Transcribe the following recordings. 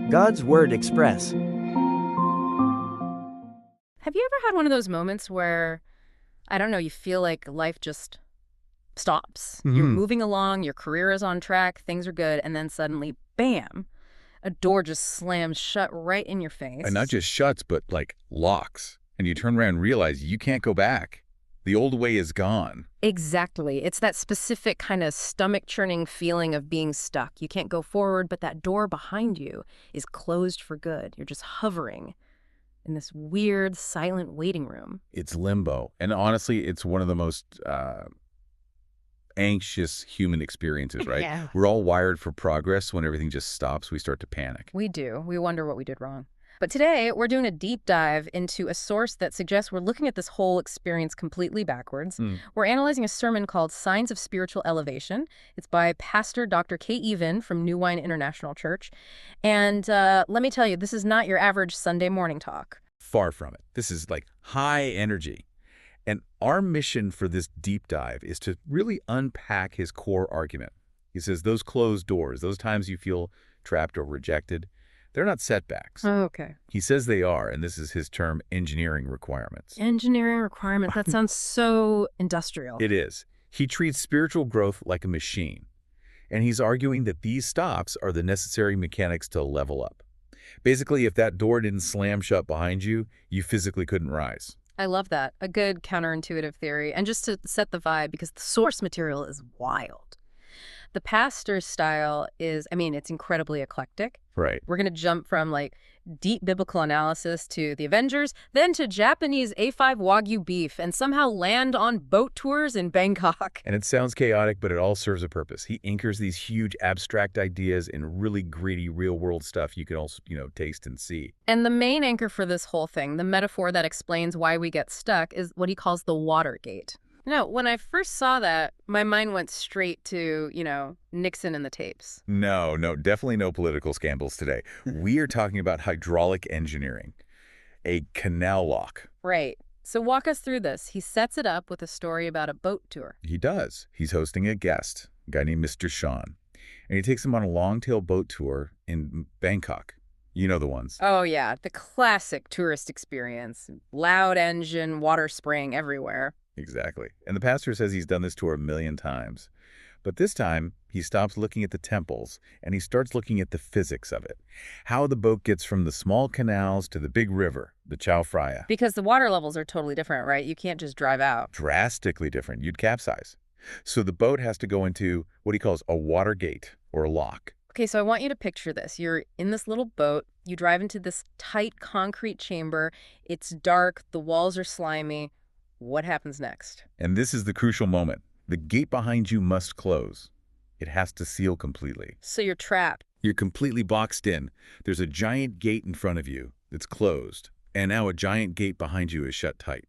God's Word Express. Have you ever had one of those moments where, I don't know, you feel like life just stops? You're moving along, your career is on track, things are good, and then suddenly, bam, a door just slams shut right in your face. And not just shuts, but like locks. And you turn around and realize you can't go back. The old way is gone. Exactly. It's that specific kind of stomach-churning feeling of being stuck. You can't go forward, but that door behind you is closed for good. You're just hovering in this weird, silent waiting room. It's limbo. And honestly, it's one of the most anxious human experiences, right? Yeah. We're all wired for progress. When everything just stops, we start to panic. We do. We wonder what we did wrong. But today, we're doing a deep dive into a source that suggests we're looking at this whole experience completely backwards. We're analyzing a sermon called Signs of Spiritual Elevation. It's by Pastor Dr. K.E. Vin from New Wine International Church. And let me tell you, this is not your average Sunday morning talk. Far from it. This is like high energy. And our mission for this deep dive is to really unpack his core argument. He says those closed doors, those times you feel trapped or rejected, they're not setbacks. Oh, okay. He says they are, and this is his term, engineering requirements. Engineering requirements. That sounds so industrial. It is. He treats spiritual growth like a machine, and he's arguing that these stops are the necessary mechanics to level up. Basically, if that door didn't slam shut behind you, you physically couldn't rise. I love that. A good counterintuitive theory. And just to set the vibe, because the source material is wild. The pastor's style is, it's incredibly eclectic. Right. We're going to jump from like deep biblical analysis to the Avengers, then to Japanese A5 Wagyu beef, and somehow land on boat tours in Bangkok. And it sounds chaotic, but it all serves a purpose. He anchors these huge abstract ideas in really gritty real-world stuff you can also, taste and see. And the main anchor for this whole thing, the metaphor that explains why we get stuck, is what he calls the Watergate. No, when I first saw that, my mind went straight to, Nixon and the tapes. No, definitely no political scandals today. We are talking about hydraulic engineering, a canal lock. Right. So walk us through this. He sets it up with a story about a boat tour. He does. He's hosting a guest, a guy named Mr. Sean, and he takes him on a long-tail boat tour in Bangkok. You know the ones. Oh, yeah. The classic tourist experience. Loud engine, water spraying everywhere. Exactly. And the pastor says he's done this tour 1 million times. But this time, he stops looking at the temples, and he starts looking at the physics of it. How the boat gets from the small canals to the big river, the Chao Phraya. Because the water levels are totally different, right? You can't just drive out. Drastically different. You'd capsize. So the boat has to go into what he calls a water gate, or a lock. Okay, so I want you to picture this. You're in this little boat. You drive into this tight concrete chamber. It's dark. The walls are slimy. What happens next? And this is the crucial moment. The gate behind you must close. It has to seal completely. So you're trapped. You're completely boxed in. There's a giant gate in front of you that's closed, and now a giant gate behind you is shut tight.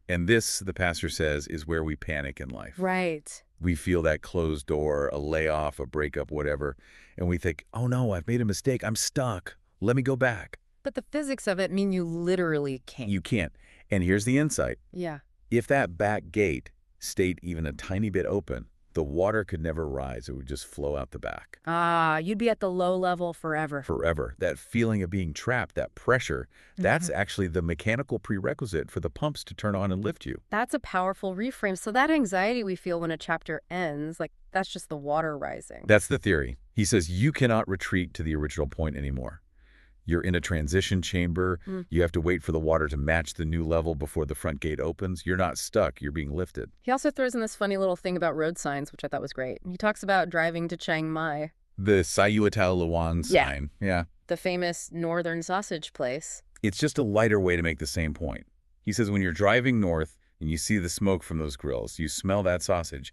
And this, the pastor says, is where we panic in life. Right. We feel that closed door, a layoff, a breakup, whatever, and we think, oh no, I've made a mistake. I'm stuck. Let me go back. But the physics of it mean you literally can't. You can't. And here's the insight. Yeah. If that back gate stayed even a tiny bit open, the water could never rise. It would just flow out the back. Ah, you'd be at the low level forever. Forever. That feeling of being trapped, that pressure, that's actually the mechanical prerequisite for the pumps to turn on and lift you. That's a powerful reframe. So that anxiety we feel when a chapter ends, that's just the water rising. That's the theory. He says you cannot retreat to the original point anymore. You're in a transition chamber. You have to wait for the water to match the new level before the front gate opens. You're not stuck. You're being lifted. He also throws in this funny little thing about road signs, which I thought was great. He talks about driving to Chiang Mai. The Sayuatao Luan sign. Yeah. The famous northern sausage place. It's just a lighter way to make the same point. He says when you're driving north and you see the smoke from those grills, you smell that sausage,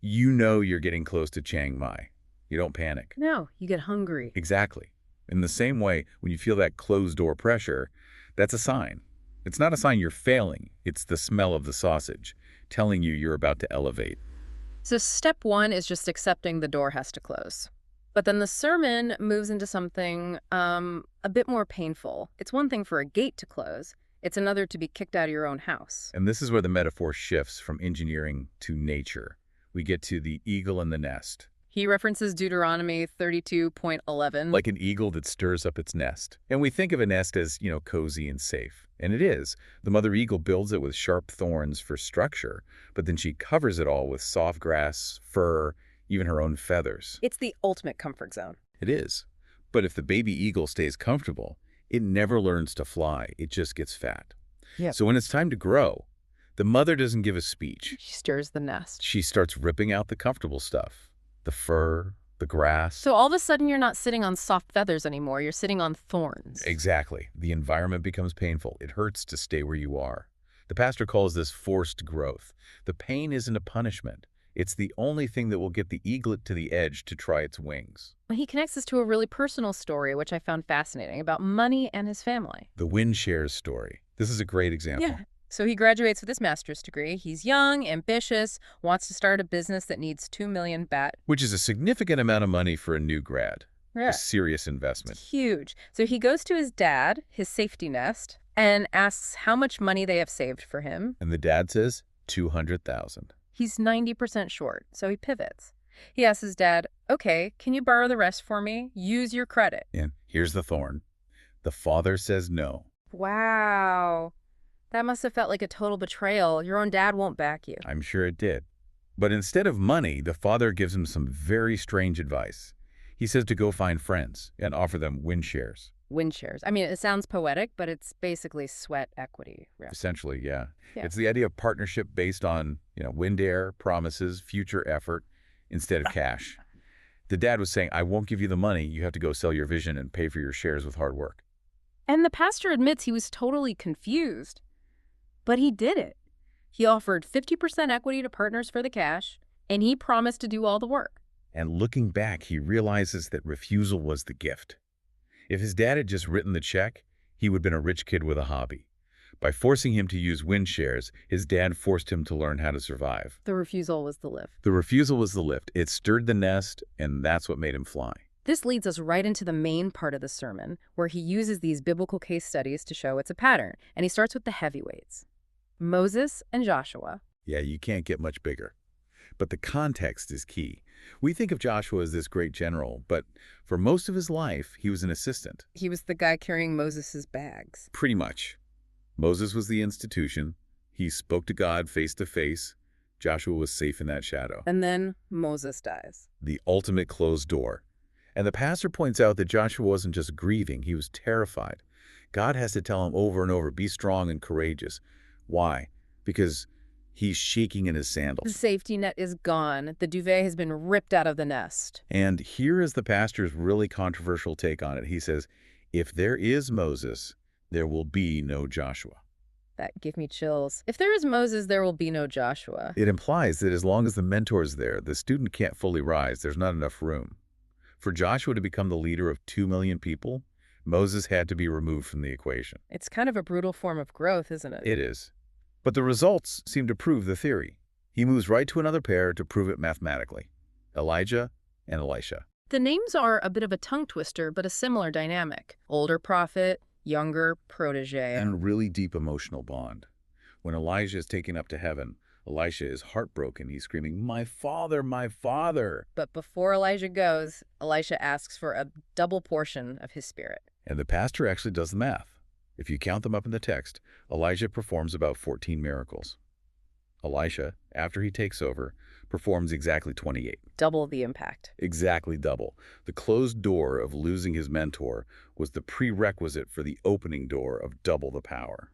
you know you're getting close to Chiang Mai. You don't panic. No, you get hungry. Exactly. In the same way, when you feel that closed-door pressure, that's a sign. It's not a sign you're failing. It's the smell of the sausage, telling you you're about to elevate. So step one is just accepting the door has to close. But then the sermon moves into something a bit more painful. It's one thing for a gate to close. It's another to be kicked out of your own house. And this is where the metaphor shifts from engineering to nature. We get to the eagle and the nest. He references Deuteronomy 32.11. Like an eagle that stirs up its nest. And we think of a nest as, cozy and safe. And it is. The mother eagle builds it with sharp thorns for structure, but then she covers it all with soft grass, fur, even her own feathers. It's the ultimate comfort zone. It is. But if the baby eagle stays comfortable, it never learns to fly. It just gets fat. Yep. So when it's time to grow, the mother doesn't give a speech. She stirs the nest. She starts ripping out the comfortable stuff. The fur, the grass. So all of a sudden you're not sitting on soft feathers anymore. You're sitting on thorns. Exactly. The environment becomes painful. It hurts to stay where you are. The pastor calls this forced growth. The pain isn't a punishment. It's the only thing that will get the eaglet to the edge to try its wings. He connects this to a really personal story, which I found fascinating, about money and his family. The wind shares story. This is a great example. Yeah. So he graduates with his master's degree. He's young, ambitious, wants to start a business that needs 2 million baht. Which is a significant amount of money for a new grad. Yeah. A serious investment. It's huge. So he goes to his dad, his safety nest, and asks how much money they have saved for him. And the dad says, 200,000. He's 90% short, so he pivots. He asks his dad, okay, can you borrow the rest for me? Use your credit. And here's the thorn. The father says no. Wow. That must have felt like a total betrayal. Your own dad won't back you. I'm sure it did. But instead of money, the father gives him some very strange advice. He says to go find friends and offer them wind shares. Wind shares. I mean, it sounds poetic, but it's basically sweat equity. Essentially, yeah. Yeah. It's the idea of partnership based on, wind air, promises, future effort, instead of cash. The dad was saying, I won't give you the money. You have to go sell your vision and pay for your shares with hard work. And the pastor admits he was totally confused. But he did it. He offered 50% equity to partners for the cash, and he promised to do all the work. And looking back, he realizes that refusal was the gift. If his dad had just written the check, he would have been a rich kid with a hobby. By forcing him to use wind shares, his dad forced him to learn how to survive. The refusal was the lift. The refusal was the lift. It stirred the nest, and that's what made him fly. This leads us right into the main part of the sermon, where he uses these biblical case studies to show it's a pattern. And he starts with the heavyweights. Moses and Joshua. Yeah, you can't get much bigger. But the context is key. We think of Joshua as this great general, but for most of his life, he was an assistant. He was the guy carrying Moses' bags. Pretty much. Moses was the institution. He spoke to God face to face. Joshua was safe in that shadow. And then Moses dies. The ultimate closed door. And the pastor points out that Joshua wasn't just grieving, he was terrified. God has to tell him over and over, be strong and courageous. Why? Because he's shaking in his sandals. The safety net is gone. The duvet has been ripped out of the nest. And here is the pastor's really controversial take on it. He says, if there is Moses, there will be no Joshua. That gave me chills. If there is Moses, there will be no Joshua. It implies that as long as the mentor is there, the student can't fully rise. There's not enough room. For Joshua to become the leader of 2 million people, Moses had to be removed from the equation. It's kind of a brutal form of growth, isn't it? It is. But the results seem to prove the theory. He moves right to another pair to prove it mathematically. Elijah and Elisha. The names are a bit of a tongue twister, but a similar dynamic. Older prophet, younger protege. And a really deep emotional bond. When Elijah is taken up to heaven, Elisha is heartbroken. He's screaming, my father, my father. But before Elijah goes, Elisha asks for a double portion of his spirit. And the pastor actually does the math. If you count them up in the text, Elijah performs about 14 miracles. Elisha, after he takes over, performs exactly 28. Double the impact. Exactly double. The closed door of losing his mentor was the prerequisite for the opening door of double the power.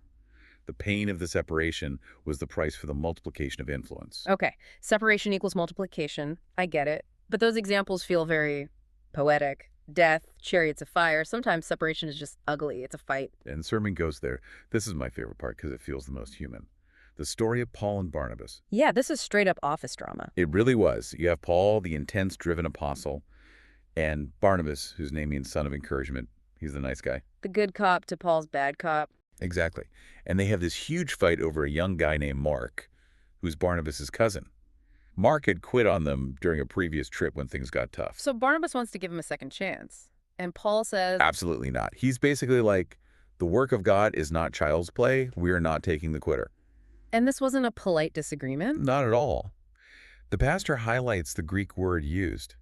The pain of the separation was the price for the multiplication of influence. Okay, separation equals multiplication. I get it. But those examples feel very poetic. Death, chariots of fire. Sometimes separation is just ugly. It's a fight. And the sermon goes there. This is my favorite part because it feels the most human. The story of Paul and Barnabas. Yeah, this is straight up office drama. It really was. You have Paul, the intense, driven apostle, and Barnabas, whose name means son of encouragement. He's the nice guy. The good cop to Paul's bad cop. Exactly. And they have this huge fight over a young guy named Mark, who's Barnabas' cousin. Mark had quit on them during a previous trip when things got tough. So Barnabas wants to give him a second chance. And Paul says... Absolutely not. He's basically like, the work of God is not child's play. We're not taking the quitter. And this wasn't a polite disagreement? Not at all. The pastor highlights the Greek word used.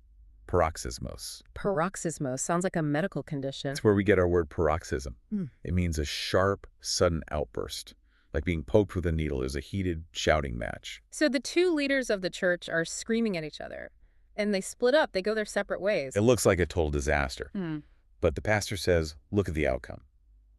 Paroxysmos. Paroxysmos sounds like a medical condition. It's where we get our word paroxysm. Mm. It means a sharp, sudden outburst. Like being poked with a needle is a heated shouting match. So the two leaders of the church are screaming at each other, and they split up. They go their separate ways. It looks like a total disaster. Mm. But the pastor says, look at the outcome.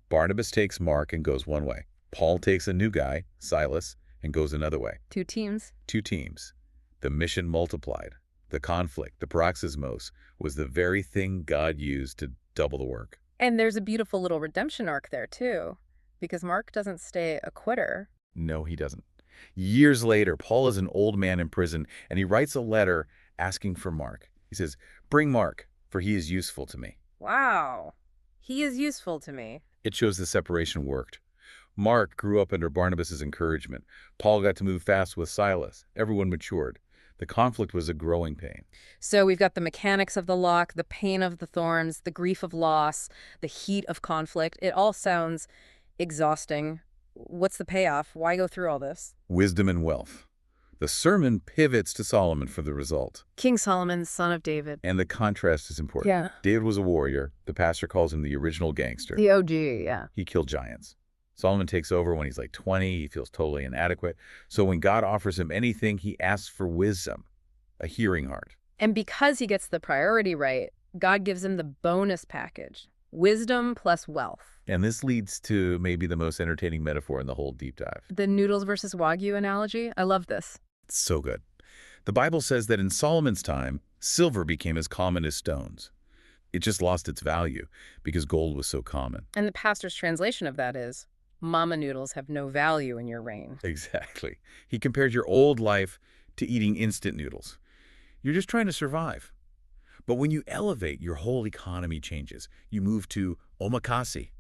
Barnabas takes Mark and goes one way. Paul takes a new guy, Silas, and goes another way. Two teams. Two teams. The mission multiplied. The conflict, the paroxysmos, was the very thing God used to double the work. And there's a beautiful little redemption arc there, too, because Mark doesn't stay a quitter. No, he doesn't. Years later, Paul is an old man in prison, and he writes a letter asking for Mark. He says, bring Mark, for he is useful to me. Wow. He is useful to me. It shows the separation worked. Mark grew up under Barnabas' encouragement. Paul got to move fast with Silas. Everyone matured. The conflict was a growing pain. So we've got the mechanics of the lock, the pain of the thorns, the grief of loss, the heat of conflict. It all sounds exhausting. What's the payoff? Why go through all this? Wisdom and wealth. The sermon pivots to Solomon for the result. King Solomon, son of David. And the contrast is important. Yeah. David was a warrior. The pastor calls him the original gangster. The OG, yeah. He killed giants. Solomon takes over when he's like 20. He feels totally inadequate. So when God offers him anything, he asks for wisdom, a hearing heart. And because he gets the priority right, God gives him the bonus package, wisdom plus wealth. And this leads to maybe the most entertaining metaphor in the whole deep dive. The noodles versus Wagyu analogy, I love this. It's so good. The Bible says that in Solomon's time, silver became as common as stones. It just lost its value because gold was so common. And the pastor's translation of that is, mama noodles have no value in your reign. Exactly. He compared your old life to eating instant noodles. You're just trying to survive. But when you elevate, your whole economy changes. You move to omakase,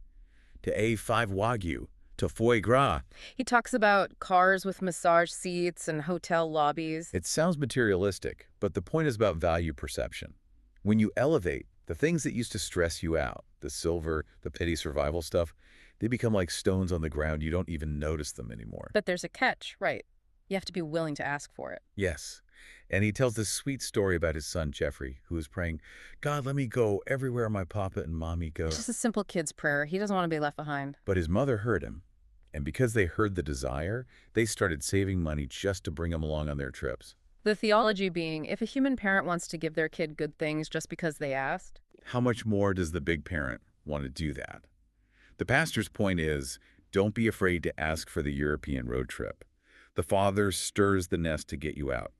to A5 Wagyu, to foie gras. He talks about cars with massage seats and hotel lobbies. It sounds materialistic, but the point is about value perception. When you elevate, the things that used to stress you out, the silver, the petty survival stuff, they become like stones on the ground. You don't even notice them anymore. But there's a catch, right? You have to be willing to ask for it. Yes. And he tells this sweet story about his son, Jeffrey, who is praying, God, let me go everywhere my papa and mommy go. It's just a simple kid's prayer. He doesn't want to be left behind. But his mother heard him. And because they heard the desire, they started saving money just to bring him along on their trips. The theology being, if a human parent wants to give their kid good things just because they asked, how much more does the big parent want to do that? The pastor's point is, don't be afraid to ask for the European road trip. The Father stirs the nest to get you out.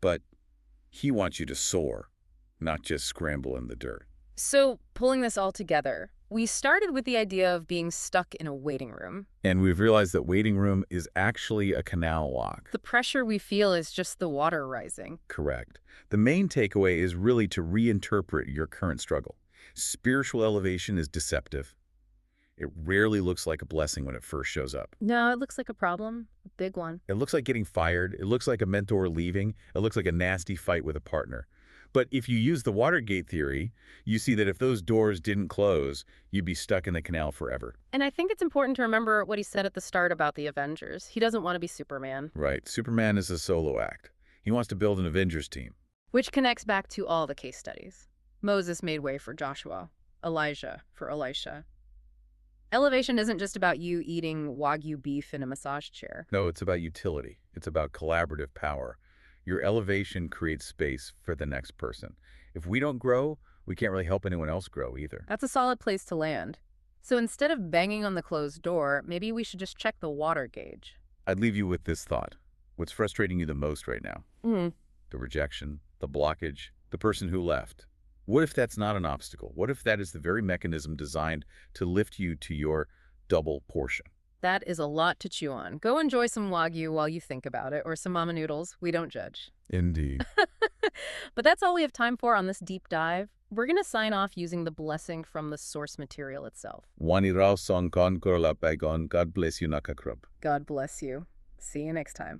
But he wants you to soar, not just scramble in the dirt. So, pulling this all together, we started with the idea of being stuck in a waiting room. And we've realized that waiting room is actually a canal lock. The pressure we feel is just the water rising. Correct. The main takeaway is really to reinterpret your current struggle. Spiritual elevation is deceptive. It rarely looks like a blessing when it first shows up. No, it looks like a problem, a big one. It looks like getting fired. It looks like a mentor leaving. It looks like a nasty fight with a partner. But if you use the Watergate theory, you see that if those doors didn't close, you'd be stuck in the canal forever. And I think it's important to remember what he said at the start about the Avengers. He doesn't want to be Superman. Right. Superman is a solo act. He wants to build an Avengers team. Which connects back to all the case studies. Moses made way for Joshua, Elijah for Elisha. Elevation isn't just about you eating Wagyu beef in a massage chair. No, it's about utility. It's about collaborative power. Your elevation creates space for the next person. If we don't grow, we can't really help anyone else grow either. That's a solid place to land. So instead of banging on the closed door, maybe we should just check the water gauge. I'd leave you with this thought. What's frustrating you the most right now? The rejection, the blockage, the person who left. What if that's not an obstacle? What if that is the very mechanism designed to lift you to your double portion? That is a lot to chew on. Go enjoy some Wagyu while you think about it, or some mama noodles. We don't judge. Indeed. But that's all we have time for on this deep dive. We're going to sign off using the blessing from the source material itself. Wanirao song kon korolapagon. God bless you, Nakakrub. God bless you. See you next time.